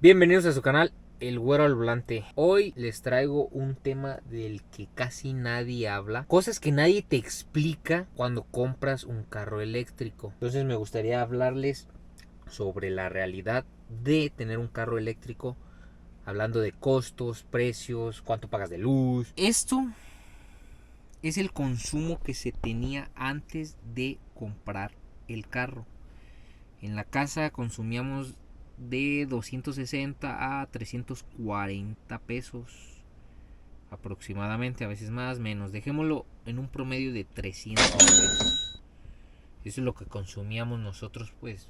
Bienvenidos a su canal El Güero al Volante. Hoy les traigo un tema del que casi nadie habla, cosas que nadie te explica cuando compras un carro eléctrico. Entonces me gustaría hablarles sobre la realidad de tener un carro eléctrico, hablando de costos, precios, cuánto pagas de luz. Esto es el consumo que se tenía antes de comprar el carro. En la casa consumíamos de 260 a 340 pesos aproximadamente, a veces más, menos. Dejémoslo en un promedio de 300 pesos. Eso es lo que consumíamos nosotros, pues.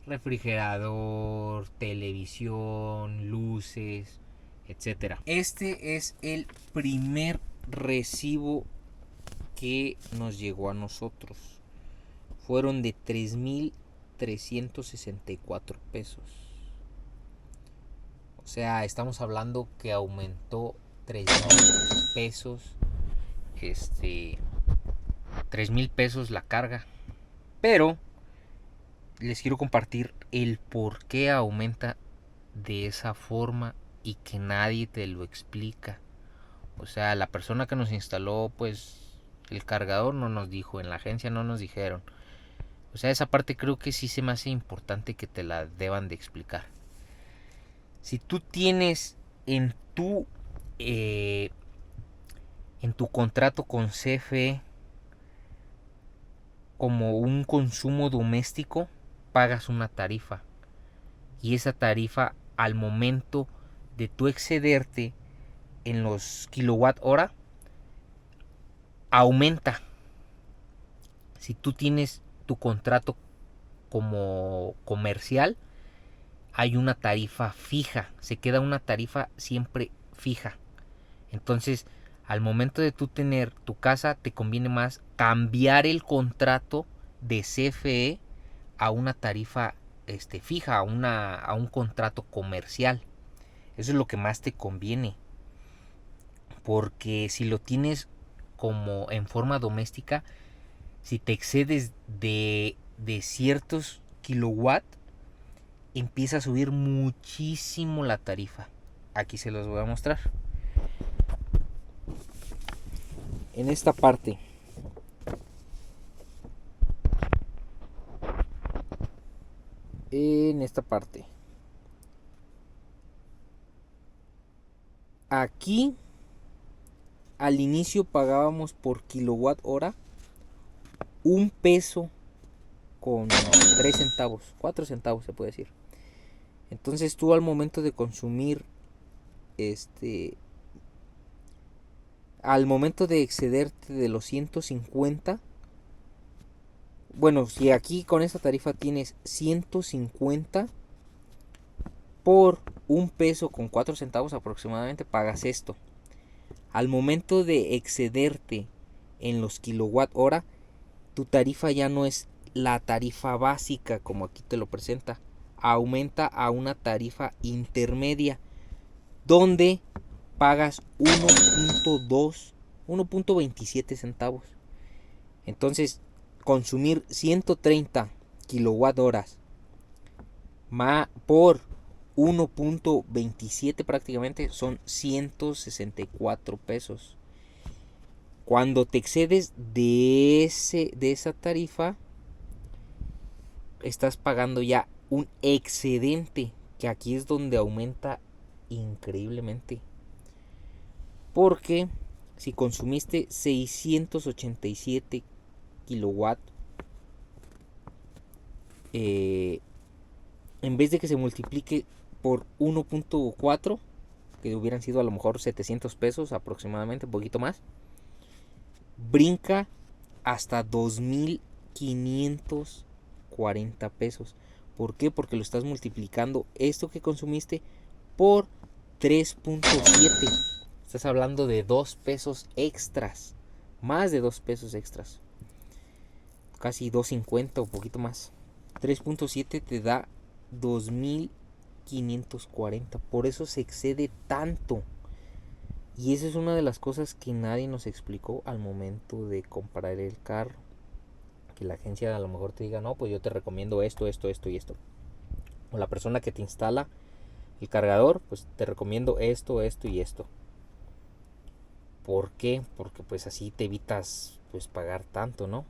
Refrigerador, televisión, luces, etcétera. Este es el primer recibo que nos llegó a nosotros. Fueron de 3,364 pesos. O sea, estamos hablando que aumentó 3,000 pesos. 3,000 pesos la carga. Pero les quiero compartir el por qué aumenta de esa forma y que nadie te lo explica. O sea, la persona que nos instaló, pues, el cargador no nos dijo, en la agencia no nos dijeron. O sea, esa parte creo que sí se me hace importante que te la deban de explicar. Si tú tienes en tu eh, en tu contrato con CFE como un consumo doméstico, pagas una tarifa. Y esa tarifa, al momento de tú excederte en los kilowatt hora, aumenta. Si tú tienes tu contrato como comercial, hay una tarifa fija, se queda una tarifa siempre fija. Entonces, al momento de tú tener tu casa, te conviene más cambiar el contrato de CFE a una tarifa fija, a un contrato comercial. Eso es lo que más te conviene. Porque si lo tienes como en forma doméstica, si te excedes de ciertos kilowatts, empieza a subir muchísimo la tarifa. Aquí se los voy a mostrar. En esta parte. En esta parte. Aquí al inicio pagábamos por kilowatt hora 1 peso con 3 centavos, 4 centavos se puede decir. Entonces tú al momento de consumir al momento de excederte de los 150, bueno, si aquí con esta tarifa tienes 150 por 1 peso con 4 centavos aproximadamente, pagas esto. Al momento de excederte en los kilowatt hora, tu tarifa ya no es la tarifa básica como aquí te lo presenta, aumenta a una tarifa intermedia donde pagas 1.27 centavos. Entonces, consumir 130 kilowatt horas por 1.27 prácticamente son 164 pesos. Cuando te excedes de esa tarifa, estás pagando ya un excedente, que aquí es donde aumenta increíblemente. Porque si consumiste 687 kilowatt, en vez de que se multiplique por 1.4, que hubieran sido a lo mejor 700 pesos aproximadamente, un poquito más, brinca hasta 2,540 pesos. ¿Por qué? Porque lo estás multiplicando esto que consumiste por 3.7. Estás hablando de 2 pesos extras. Más de 2 pesos extras. Casi 2.50 o poquito más. 3.7 te da 2,540. Por eso se excede tanto. Y esa es una de las cosas que nadie nos explicó al momento de comprar el carro. Que la agencia a lo mejor te diga, no, pues yo te recomiendo esto, esto, esto y esto. O la persona que te instala El cargador, pues te recomiendo esto, esto y esto. ¿Por qué? Porque pues así te evitas pues pagar tanto, ¿no?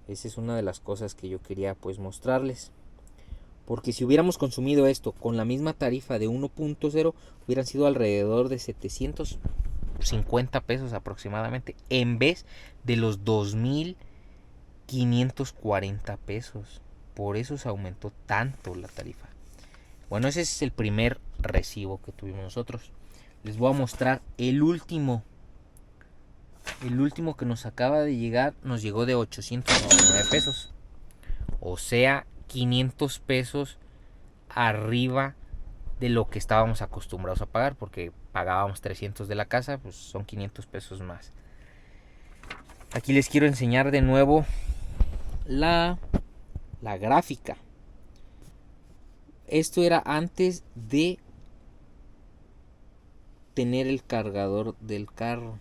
Esa es una de las cosas que yo quería pues mostrarles. Porque si hubiéramos consumido esto con la misma tarifa de 1.0, hubieran sido alrededor de 750 pesos aproximadamente, en vez de los 2,540 pesos. Por eso se aumentó tanto la tarifa. Bueno, ese es el primer recibo que tuvimos nosotros. Les voy a mostrar el último. El último que nos acaba de llegar nos llegó de 819 pesos. O sea, 500 pesos arriba de lo que estábamos acostumbrados a pagar, porque pagábamos 300 de la casa, pues son 500 pesos más. Aquí les quiero enseñar de nuevo la gráfica. Esto era antes de tener el cargador del carro.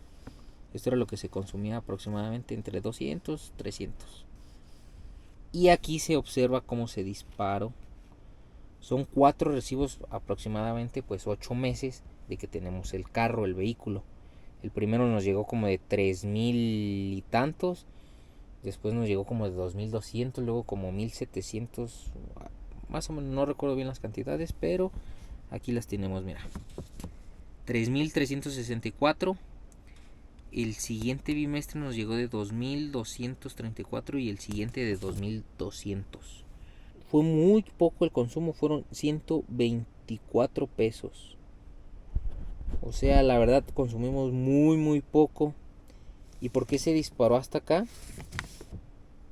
Esto era lo que se consumía aproximadamente entre 200 y 300. Y aquí se observa cómo se disparó. Son 4 recibos aproximadamente, pues 8 meses de que tenemos el carro, el vehículo. El primero nos llegó como de 3,000 y tantos. Después nos llegó como de 2,200, luego como 1,700. Más o menos, no recuerdo bien las cantidades, pero aquí las tenemos, mira. 3,364. El siguiente bimestre nos llegó de 2,234 y el siguiente de 2,200. Fue muy poco el consumo, fueron 124 pesos. O sea, la verdad consumimos muy poco. ¿Y por qué se disparó hasta acá?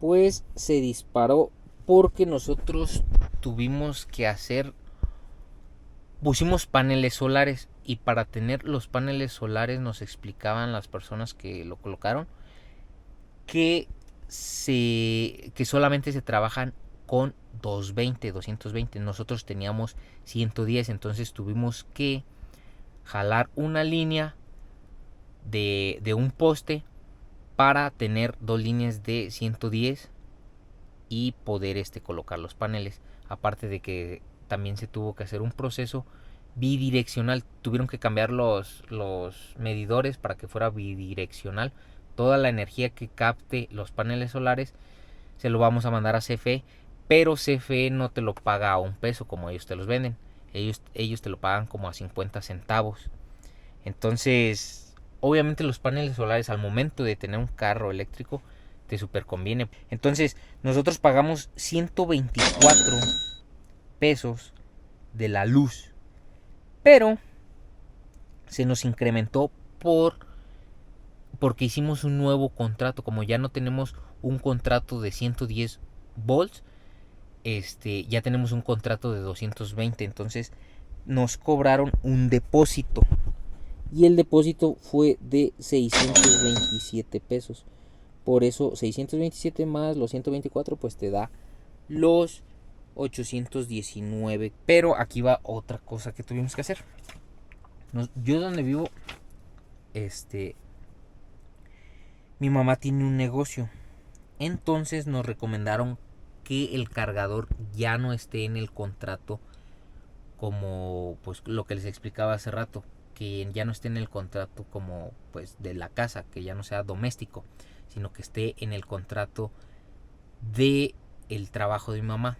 Pues se disparó porque nosotros tuvimos que pusimos paneles solares, y para tener los paneles solares nos explicaban las personas que lo colocaron que solamente se trabajan con 220. Nosotros teníamos 110, entonces tuvimos que jalar una línea de un poste para tener 2 líneas de 110 y poder colocar los paneles. Aparte de que también se tuvo que hacer un proceso bidireccional, tuvieron que cambiar los medidores para que fuera bidireccional. Toda la energía que capte los paneles solares se lo vamos a mandar a CFE, pero CFE no te lo paga a $1 como ellos te los venden. Ellos te lo pagan como a 50 centavos. Entonces, obviamente los paneles solares, al momento de tener un carro eléctrico, te super conviene. Entonces, nosotros pagamos 124 pesos de la luz, pero se nos incrementó porque hicimos un nuevo contrato. Como ya no tenemos un contrato de 110 volts, ya tenemos un contrato de 220. Entonces nos cobraron un depósito, y el depósito fue de 627 pesos. Por eso 627 más los 124 pues te da los 819. Pero aquí va otra cosa que tuvimos que hacer. Yo donde vivo, mi mamá tiene un negocio. Entonces nos recomendaron que el cargador ya no esté en el contrato, como pues lo que les explicaba hace rato, que ya no esté en el contrato como pues de la casa, que ya no sea doméstico, sino que esté en el contrato de el trabajo de mi mamá,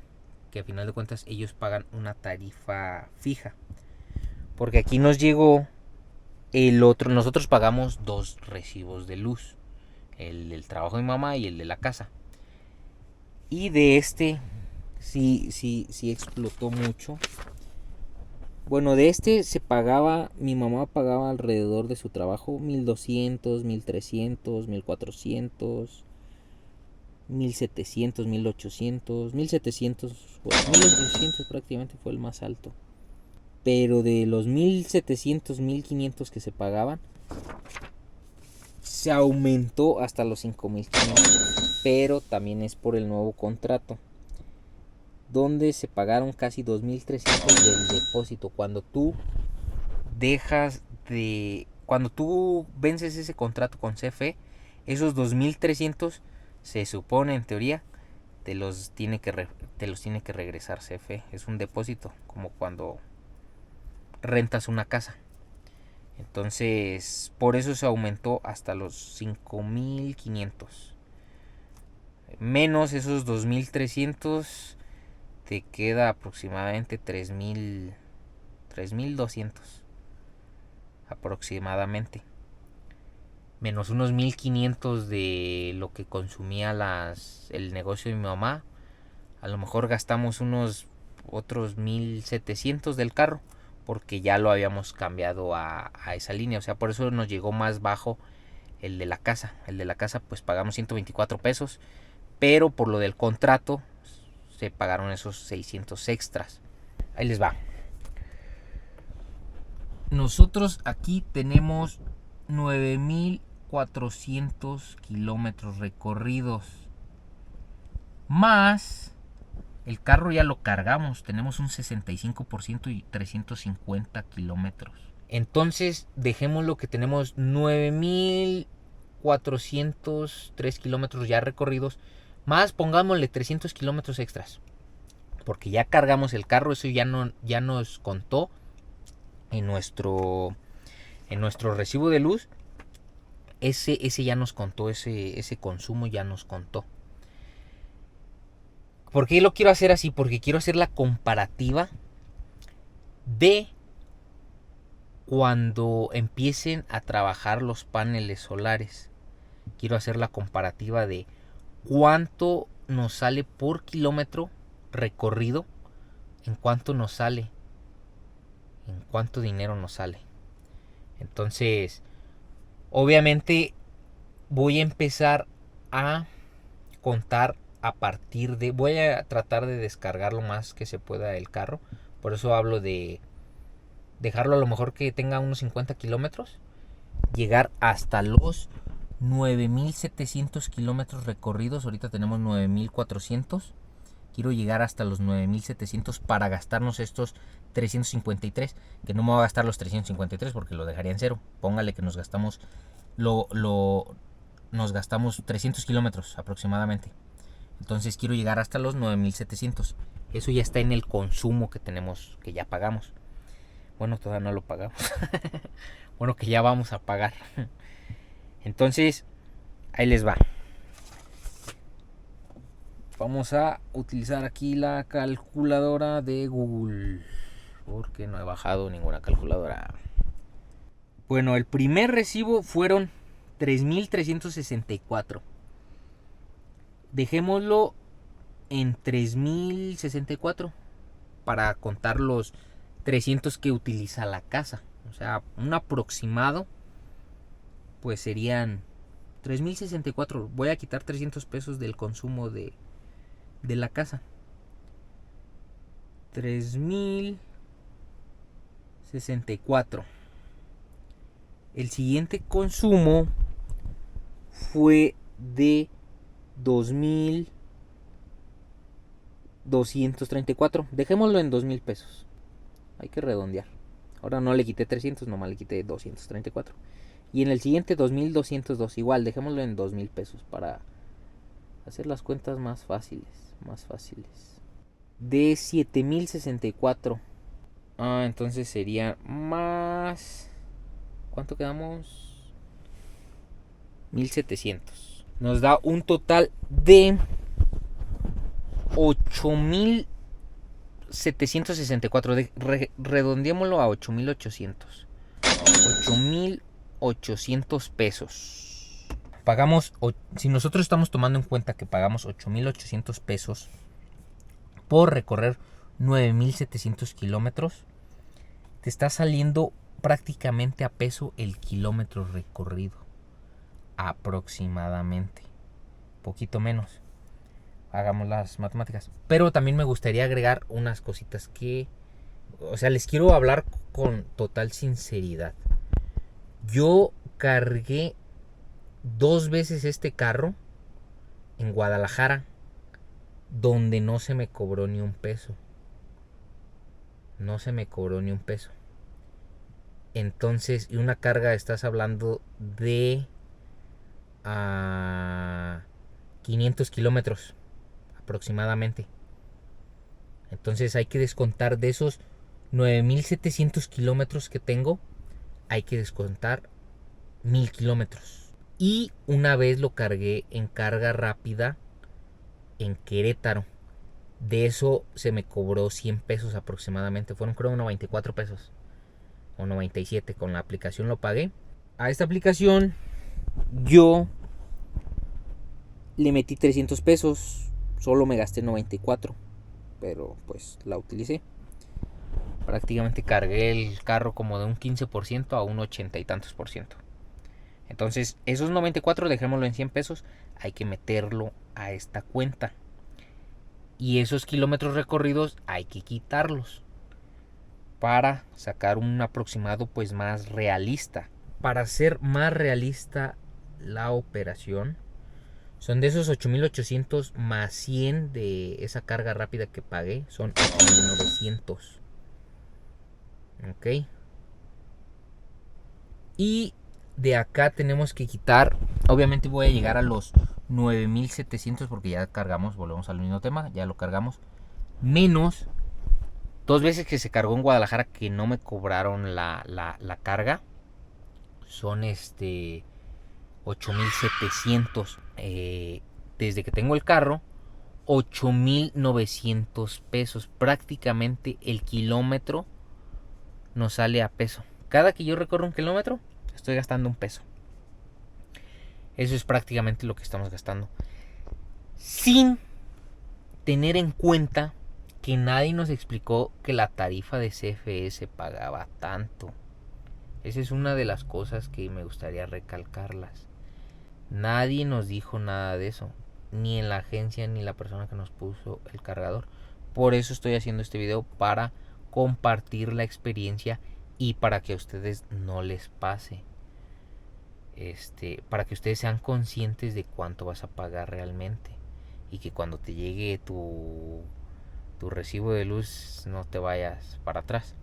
que a final de cuentas ellos pagan una tarifa fija. Porque aquí nos llegó el otro, nosotros pagamos 2 recibos de luz, el del trabajo de mi mamá y el de la casa. Y de sí explotó mucho. Bueno, de se pagaba, mi mamá pagaba alrededor de su trabajo 1,200, 1,300, 1,400, 1,700, 1,800, 1,700, 1,800 prácticamente fue el más alto. Pero de los 1,700, 1,500 que se pagaban, se aumentó hasta los 5,500. Pero también es por el nuevo contrato, donde se pagaron casi 2,300 del depósito. Cuando tú vences ese contrato con CFE, esos 2,300 se supone, en teoría, te los tiene que regresar CFE. Es un depósito, como cuando rentas una casa. Entonces, por eso se aumentó hasta los 5,500. Menos esos 2,300, te queda aproximadamente 3,200 aproximadamente. Menos unos 1,500 de lo que consumía el negocio de mi mamá. A lo mejor gastamos unos otros 1,700 del carro, porque ya lo habíamos cambiado a esa línea. O sea, por eso nos llegó más bajo el de la casa. El de la casa pues pagamos 124 pesos, pero por lo del contrato se pagaron esos 600 extras. Ahí les va. Nosotros aquí tenemos 9,400 kilómetros recorridos. Más el carro ya lo cargamos. Tenemos un 65% y 350 kilómetros. Entonces dejémoslo que tenemos 9,403 kilómetros ya recorridos. Más pongámosle 300 kilómetros extras, porque ya cargamos el carro. Eso ya nos contó en nuestro recibo de luz. Ese ya nos contó, ese consumo ya nos contó. ¿Por qué lo quiero hacer así? Porque quiero hacer la comparativa de cuando empiecen a trabajar los paneles solares. Quiero hacer la comparativa de cuánto nos sale por kilómetro recorrido, en cuánto nos sale, en cuánto dinero nos sale. Entonces, obviamente voy a empezar a contar a partir de... Voy a tratar de descargar lo más que se pueda el carro. Por eso hablo de dejarlo a lo mejor que tenga unos 50 kilómetros. Llegar hasta los 9,700 kilómetros recorridos. Ahorita tenemos 9,400. Quiero llegar hasta los 9,700 para gastarnos estos 353. Que no me voy a gastar los 353 porque lo dejaría en cero. Póngale que nos gastamos nos gastamos 300 kilómetros aproximadamente. Entonces quiero llegar hasta los 9,700. Eso ya está en el consumo que tenemos, que ya pagamos. Bueno, todavía no lo pagamos. Bueno, que ya vamos a pagar. Entonces, ahí les va. Vamos a utilizar aquí la calculadora de Google, porque no he bajado ninguna calculadora. Bueno, el primer recibo fueron 3,364. Dejémoslo en 3,064 para contar los 300 que utiliza la casa. O sea, un aproximado pues serían 3,064. Voy a quitar 300 pesos del consumo de la casa. 3,064. El siguiente consumo fue de 2,234. Dejémoslo en 2,000 pesos. Hay que redondear. Ahora no le quité 300, nomás le quité 234. Y en el siguiente 2,202. Igual, dejémoslo en 2,000 pesos para hacer las cuentas más fáciles. De 7,064. Entonces sería más... ¿Cuánto quedamos? 1,700. Nos da un total de 8,764. Redondeémoslo a 8,800. 8,800 pesos. Pagamos, si nosotros estamos tomando en cuenta que pagamos 8,800 pesos por recorrer 9,700 kilómetros, te está saliendo prácticamente a peso el kilómetro recorrido. Aproximadamente. Poquito menos. Hagamos las matemáticas. Pero también me gustaría agregar unas cositas que... O sea, les quiero hablar con total sinceridad. Yo cargué 2 veces este carro en Guadalajara, donde no se me cobró ni un peso. No se me cobró ni un peso. Entonces, y una carga estás hablando de 500 kilómetros aproximadamente. Entonces hay que descontar de esos 9,700 kilómetros que tengo, hay que descontar 1,000 kilómetros. Y una vez lo cargué en carga rápida en Querétaro. De eso se me cobró 100 pesos aproximadamente. Fueron creo 94 pesos. O 97. Con la aplicación lo pagué. A esta aplicación yo le metí 300 pesos. Solo me gasté 94. Pero pues la utilicé. Prácticamente cargué el carro como de un 15% a un 80 y tantos por ciento. Entonces esos 94 dejémoslo en 100 pesos. Hay que meterlo a esta cuenta. Y esos kilómetros recorridos hay que quitarlos para sacar un aproximado pues más realista. Para hacer más realista la operación, son de esos 8,800 más 100 de esa carga rápida que pagué, son 8,900. Ok. Y de acá tenemos que quitar, obviamente voy a llegar a los 9,700 porque ya cargamos, volvemos al mismo tema, ya lo cargamos, menos 2 veces que se cargó en Guadalajara que no me cobraron la carga, son 8,700. Desde que tengo el carro, 8,900 pesos. Prácticamente el kilómetro nos sale a peso. Cada que yo recorro un kilómetro, estoy gastando un peso. Eso es prácticamente lo que estamos gastando. Sin tener en cuenta que nadie nos explicó que la tarifa de CFE se pagaba tanto. Esa es una de las cosas que me gustaría recalcarlas. Nadie nos dijo nada de eso, ni en la agencia ni la persona que nos puso el cargador. Por eso estoy haciendo este video, para compartir la experiencia y para que a ustedes no les pase. Para que ustedes sean conscientes de cuánto vas a pagar realmente y que cuando te llegue tu recibo de luz no te vayas para atrás.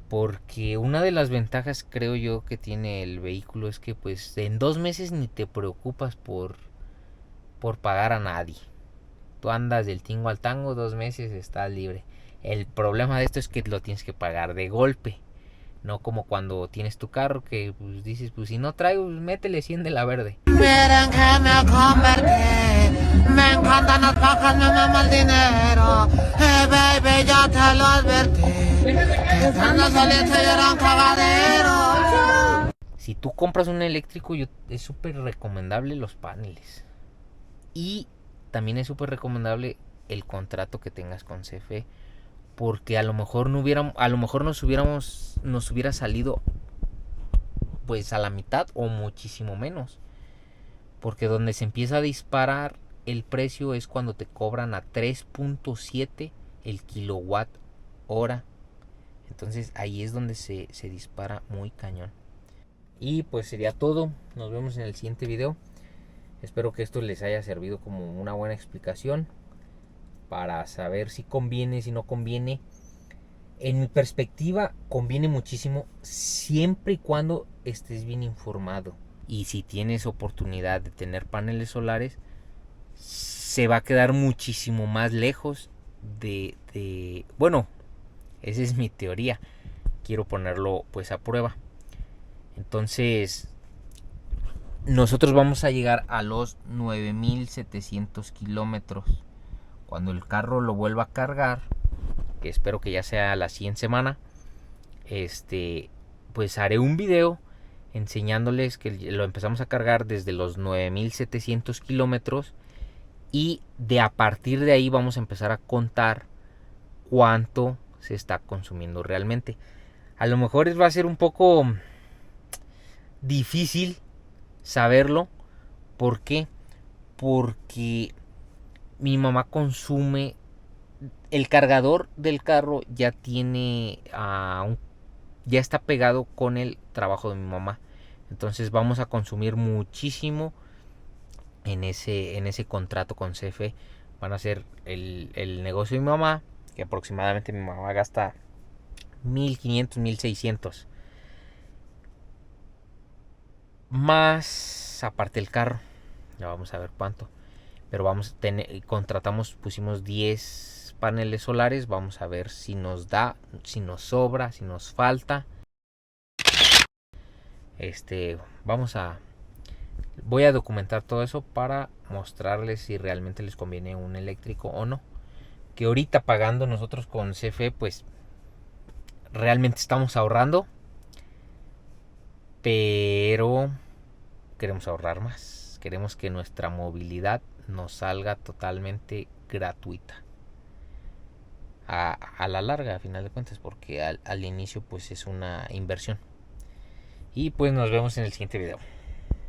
Porque una de las ventajas, creo yo, que tiene el vehículo es que pues en 2 meses ni te preocupas por pagar a nadie. Tú andas del tingo al tango, 2 meses estás libre. El problema de esto es que lo tienes que pagar de golpe. No como cuando tienes tu carro que pues, dices, pues si no traigo, pues, métele 100 de la verde. Miren que me convertí, me encantan las pajas, me mama el dinero. Baby, ya te lo advertí, que estando solito yo era un cagadero. Si tú compras un eléctrico, es súper recomendable los paneles. Y también es súper recomendable el contrato que tengas con CFE. Porque a lo mejor nos hubiera salido pues a la mitad o muchísimo menos. Porque donde se empieza a disparar el precio es cuando te cobran a 3.7 el kilowatt hora. Entonces ahí es donde se dispara muy cañón. Y pues sería todo. Nos vemos en el siguiente video. Espero que esto les haya servido como una buena explicación para saber si conviene, si no conviene. En mi perspectiva, conviene muchísimo siempre y cuando estés bien informado. Y si tienes oportunidad de tener paneles solares, se va a quedar muchísimo más lejos de... Bueno, esa es mi teoría. Quiero ponerlo pues a prueba. Entonces, nosotros vamos a llegar a los 9,700 kilómetros. Cuando el carro lo vuelva a cargar, que espero que ya sea la siguiente semana, pues haré un video enseñándoles que lo empezamos a cargar desde los 9,700 kilómetros y a partir de ahí vamos a empezar a contar cuánto se está consumiendo realmente. A lo mejor va a ser un poco difícil saberlo. ¿Por qué? Porque mi mamá consume, el cargador del carro ya tiene ya está pegado con el trabajo de mi mamá. Entonces vamos a consumir muchísimo en ese contrato con CFE. Van a ser el negocio de mi mamá, que aproximadamente mi mamá gasta 1,500, 1,600. Más aparte el carro. Ya vamos a ver cuánto. Pero pusimos 10 paneles solares. Vamos a ver si nos da, si nos sobra, si nos falta. Voy a documentar todo eso para mostrarles si realmente les conviene un eléctrico o no. Que ahorita pagando nosotros con CFE, pues realmente estamos ahorrando, pero queremos ahorrar más. Queremos que nuestra movilidad nos salga totalmente gratuita. A la larga, a final de cuentas, porque al inicio pues es una inversión. Y pues nos vemos en el siguiente video.